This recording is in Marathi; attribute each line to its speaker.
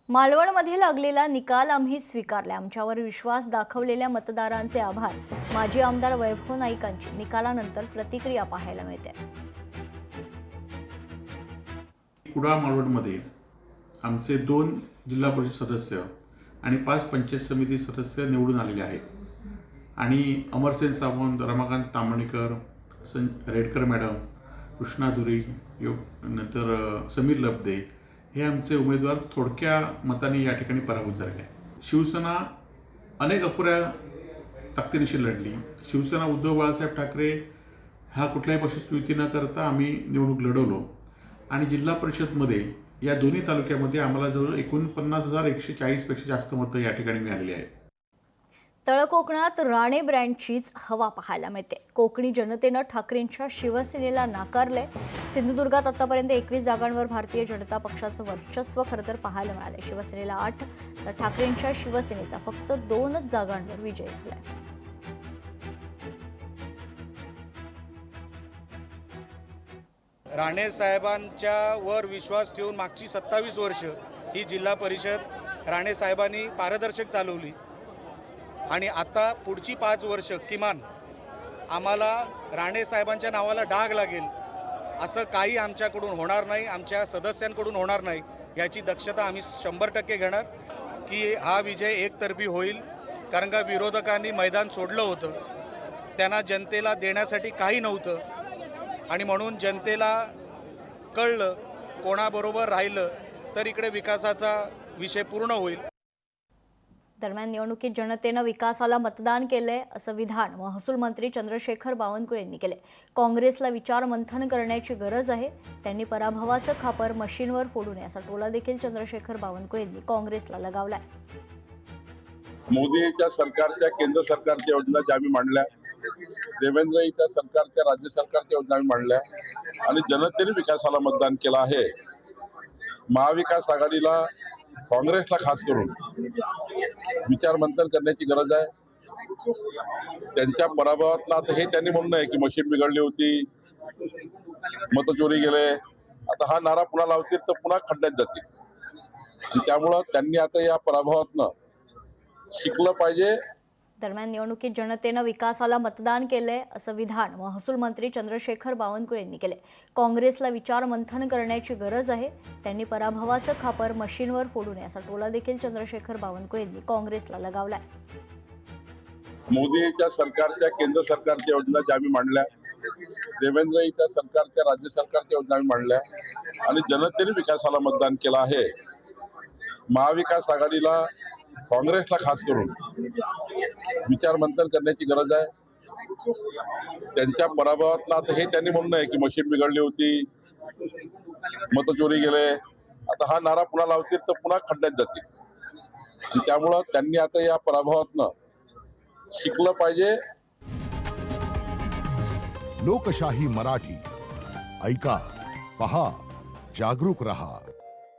Speaker 1: मालवणमध्ये लागलेला निकाल आम्ही स्वीकारला। आमच्यावर विश्वास दाखवलेल्या मतदारांचे आभार। माजी आमदार वैभव नाईकांची निकालानंतर प्रतिक्रिया पाहायला मिळते।
Speaker 2: कुडाळ मालवणमध्ये आमचे 2 जिल्हा परिषद सदस्य आणि 5 पंचायत समिती सदस्य निवडून आलेले आहेत आणि अमरसेन सावंत, रमाकांत तांबणीकर, रेडकर मॅडम, कृष्णा धुरी, नंतर समीर लब्दे हे आमचे उमेदवार थोडक्या मताने या ठिकाणी पराभूत झाले आहेत। शिवसेना अनेक अपुऱ्या ताकदीनिशी लढली। शिवसेना उद्धव बाळासाहेब ठाकरे हा कुठल्याही पक्षाची युती न करता आम्ही निवडणूक लढवलो आणि जिल्हा परिषदमध्ये या दोन्ही तालुक्यामध्ये आम्हाला जवळ 49,140 पेक्षा जास्त मतं या ठिकाणी मिळालेली आहेत।
Speaker 1: तळ कोकणात राणे ब्रँडचीच हवा पाहायला मिळते। कोकणी जनतेनं ठाकरेंच्या शिवसेनेला नाकारले। सिंधुदुर्गात आतापर्यंत 21 जागांवर भारतीय जनता पक्षाचं वर्चस्व खरं तर पाहायला मिळाले। शिवसेनेला 8 तर ठाकरेंच्या शिवसेनेचा फक्त 2च जागांवर विजय झालाय।
Speaker 3: राणे साहेबांच्या वर विश्वास ठेवून मागची 27 वर्ष ही जिल्हा परिषद राणे साहेबांनी पारदर्शक चालवली आणि आता पुढची 5 वर्ष किमान आम्हाला राणे साहेबांच्या नावाला डाग लागेल असं काही आमच्याकडून होणार नाही, आमच्या सदस्यांकडून होणार नाही। याची दक्षता आम्ही 100% घेणार की हा विजय एकतर्फी होईल। कारण का विरोधकांनी मैदान सोडलं होतं, त्यांना जनतेला देण्यासाठी काही नव्हतं आणि म्हणून जनतेला कळलं कोणाबरोबर राहिलं तर इकडे विकासाचा विषय पूर्ण होईल।
Speaker 1: दरम्यान निवडणुकीत जनतेनं विकासाला मतदान केलंय असं विधान महसूल मंत्री चंद्रशेखर बावनकुळे यांनी केले। काँग्रेसला विचार मंथन करण्याची गरज आहे। त्यांनी पराभवाचं खापर मशीनवर फोडू नये असा टोला देखील चंद्रशेखर बावनकुळे यांनी काँग्रेसला लगावलाय।
Speaker 4: मोदीच्या सरकारच्या केंद्र सरकारच्या योजना ज्या आम्ही मांडल्या, देवेंद्रच्या सरकारच्या राज्य सरकारच्या योजना आम्ही मांडल्या आणि जनतेने विकासाला मतदान केलं आहे। महाविकास आघाडीला काँग्रेसला खास करून विचार मंथन करण्याची गरज आहे। त्यांच्या पराभवातला आता हे त्यांनी म्हणून आहे की मशीन बिघडली होती, मतचोरी गेले, आता हा नारा पुन्हा लावतील तर पुन्हा खड्ड्यात जातील। त्यामुळं त्यांनी आता या पराभवातनं शिकलं पाहिजे।
Speaker 1: दरम्यान निवडणुकीत जनतेनं विकासाला मतदान केलंय असं विधान महसूल मंत्री चंद्रशेखर बावनकुळे यांनी केले। काँग्रेसला विचार मंथन करण्याची गरज आहे। त्यांनी पराभवाचं खापर मशीनवर फोडू नये असा टोला देखील चंद्रशेखर बावनकुळे यांनी काँग्रेसला लगावलाय।
Speaker 4: मोदीच्या सरकारच्या केंद्र सरकारच्या योजना ज्या आम्ही मांडल्या, देवेंद्रच्या सरकारच्या राज्य सरकारच्या योजना आम्ही मांडल्या आणि जनतेने विकासाला मतदान केलं आहे। महाविकास आघाडीला काँग्रेसला खास करून विचार मंथन करण्याची गरज आहे। त्यांच्या पराभवातला आता हे त्यांनी म्हणून आहे की मशीन बिघडली होती, मतचोरी गेले, आता हा नारा पुन्हा लावतील तर पुन्हा खड्ड्यात जातील। त्यामुळं त्यांनी आता या पराभवातनं शिकलं पाहिजे।
Speaker 5: लोकशाही मराठी ऐका, पहा, जागरूक रहा।